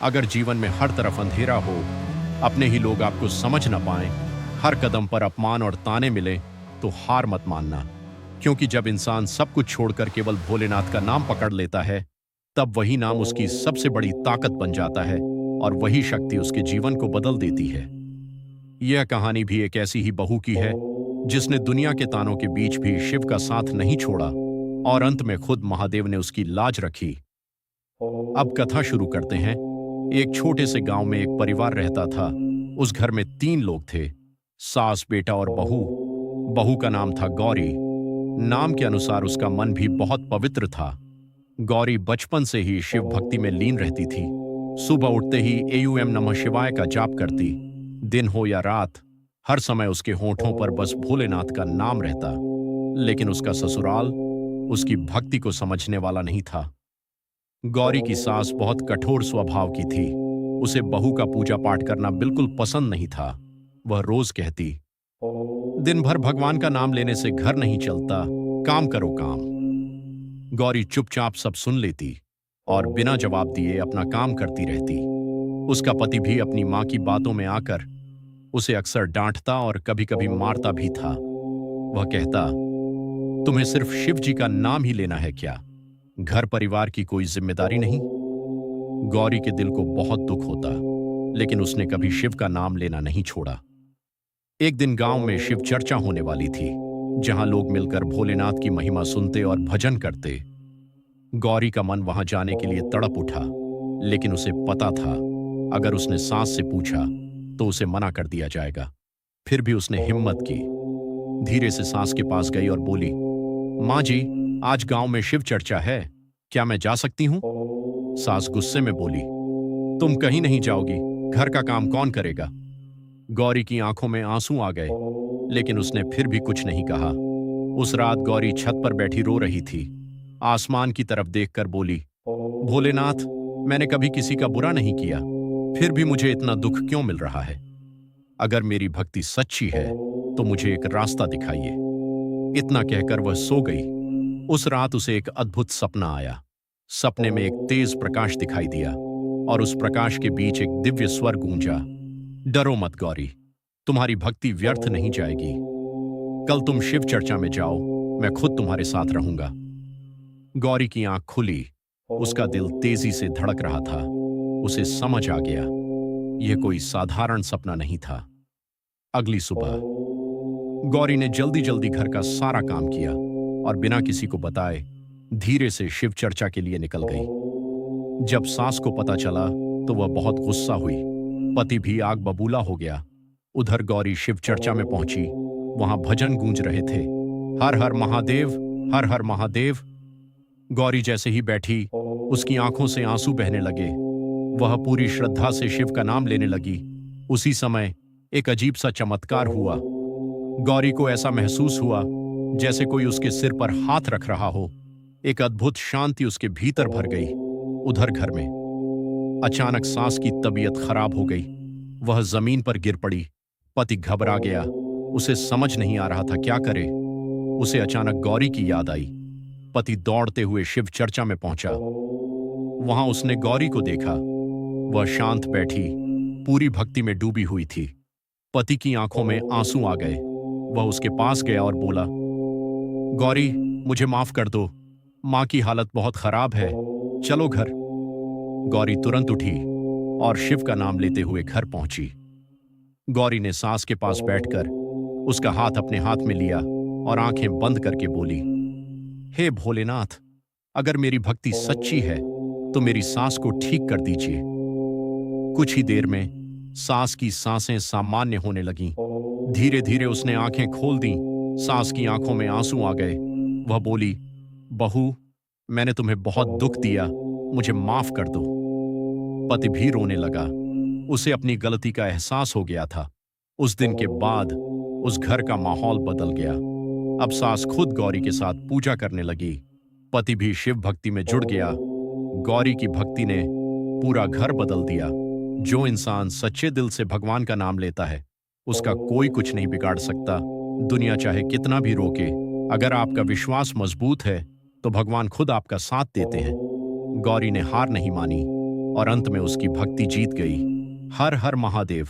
अगर जीवन में हर तरफ अंधेरा हो, अपने ही लोग आपको समझ न पाएं, हर कदम पर अपमान और ताने मिले, तो हार मत मानना। क्योंकि जब इंसान सब कुछ छोड़कर केवल भोलेनाथ का नाम पकड़ लेता है, तब वही नाम उसकी सबसे बड़ी ताकत बन जाता है और वही शक्ति उसके जीवन को बदल देती है। यह कहानी भी एक ऐसी ही बहू की है, जिसने दुनिया के तानों के बीच भी शिव का साथ नहीं छोड़ा और अंत में खुद महादेव ने उसकी लाज रखी। अब कथा शुरू करते हैं। एक छोटे से गांव में एक परिवार रहता था। उस घर में 3 लोग थे, सास, बेटा और बहू। बहू का नाम था गौरी। नाम के अनुसार उसका मन भी बहुत पवित्र था। गौरी बचपन से ही शिव भक्ति में लीन रहती थी। सुबह उठते ही एयूएम नमः शिवाय का जाप करती। दिन हो या रात, हर समय उसके होठों पर बस भोलेनाथ का नाम रहता। लेकिन उसका ससुराल उसकी भक्ति को समझने वाला नहीं था। गौरी की सास बहुत कठोर स्वभाव की थी। उसे बहू का पूजा पाठ करना बिल्कुल पसंद नहीं था। वह रोज कहती, दिन भर भगवान का नाम लेने से घर नहीं चलता, काम करो काम। गौरी चुपचाप सब सुन लेती और बिना जवाब दिए अपना काम करती रहती। उसका पति भी अपनी माँ की बातों में आकर उसे अक्सर डांटता और कभी-कभी मारता भी था। वह कहता, तुम्हें सिर्फ शिव जी का नाम ही लेना है क्या? घर परिवार की कोई जिम्मेदारी नहीं? गौरी के दिल को बहुत दुख होता, लेकिन उसने कभी शिव का नाम लेना नहीं छोड़ा। एक दिन गांव में शिव चर्चा होने वाली थी, जहां लोग मिलकर भोलेनाथ की महिमा सुनते और भजन करते। गौरी का मन वहां जाने के लिए तड़प उठा, लेकिन उसे पता था, अगर उसने सास से पूछा तो उसे मना कर दिया जाएगा। फिर भी उसने हिम्मत की। धीरे से सास के पास गई और बोली, माँ जी, आज गांव में शिव चर्चा है, क्या मैं जा सकती हूँ? सास गुस्से में बोली, तुम कहीं नहीं जाओगी, घर का काम कौन करेगा? गौरी की आंखों में आंसू आ गए, लेकिन उसने फिर भी कुछ नहीं कहा। उस रात गौरी छत पर बैठी रो रही थी। आसमान की तरफ देखकर बोली, भोलेनाथ, मैंने कभी किसी का बुरा नहीं किया, फिर भी मुझे इतना दुख क्यों मिल रहा है? अगर मेरी भक्ति सच्ची है तो मुझे एक रास्ता दिखाइए। इतना कहकर वह सो गई। उस रात उसे एक अद्भुत सपना आया। सपने में एक तेज प्रकाश दिखाई दिया और उस प्रकाश के बीच एक दिव्य स्वर गूंजा, डरो मत गौरी, तुम्हारी भक्ति व्यर्थ नहीं जाएगी। कल तुम शिव चर्चा में जाओ, मैं खुद तुम्हारे साथ रहूंगा। गौरी की आंख खुली। उसका दिल तेजी से धड़क रहा था। उसे समझ आ गया, यह कोई साधारण सपना नहीं था। अगली सुबह गौरी ने जल्दी जल्दी घर का सारा काम किया और बिना किसी को बताए धीरे से शिव चर्चा के लिए निकल गई। जब सास को पता चला तो वह बहुत गुस्सा हुई। पति भी आग बबूला हो गया। उधर गौरी शिव चर्चा में पहुंची। वहां भजन गूंज रहे थे, हर हर महादेव, हर हर महादेव। गौरी जैसे ही बैठी, उसकी आंखों से आंसू बहने लगे। वह पूरी श्रद्धा से शिव का नाम लेने लगी। उसी समय एक अजीब सा चमत्कार हुआ। गौरी को ऐसा महसूस हुआ जैसे कोई उसके सिर पर हाथ रख रहा हो। एक अद्भुत शांति उसके भीतर भर गई। उधर घर में अचानक सास की तबीयत खराब हो गई। वह जमीन पर गिर पड़ी। पति घबरा गया। उसे समझ नहीं आ रहा था क्या करे। उसे अचानक गौरी की याद आई। पति दौड़ते हुए शिव चर्चा में पहुंचा। वहां उसने गौरी को देखा। वह शांत बैठी, पूरी भक्ति में डूबी हुई थी। पति की आंखों में आंसू आ गए। वह उसके पास गया और बोला, गौरी, मुझे माफ कर दो, मां की हालत बहुत खराब है, चलो घर। गौरी तुरंत उठी और शिव का नाम लेते हुए घर पहुंची। गौरी ने सास के पास बैठकर उसका हाथ अपने हाथ में लिया और आंखें बंद करके बोली, हे भोलेनाथ, अगर मेरी भक्ति सच्ची है तो मेरी सास को ठीक कर दीजिए। कुछ ही देर में सास की सांसें सामान्य होने लगीं। धीरे धीरे उसने आंखें खोल दी। सास की आंखों में आंसू आ गए। वह बोली, बहू, मैंने तुम्हें बहुत दुख दिया, मुझे माफ कर दो। पति भी रोने लगा। उसे अपनी गलती का एहसास हो गया था। उस दिन के बाद उस घर का माहौल बदल गया। अब सास खुद गौरी के साथ पूजा करने लगी। पति भी शिव भक्ति में जुड़ गया। गौरी की भक्ति ने पूरा घर बदल दिया। जो इंसान सच्चे दिल से भगवान का नाम लेता है, उसका कोई कुछ नहीं बिगाड़ सकता। दुनिया चाहे कितना भी रोके, अगर आपका विश्वास मजबूत है तो भगवान खुद आपका साथ देते हैं। गौरी ने हार नहीं मानी। और अंत में उसकी भक्ति जीत गई। हर हर महादेव।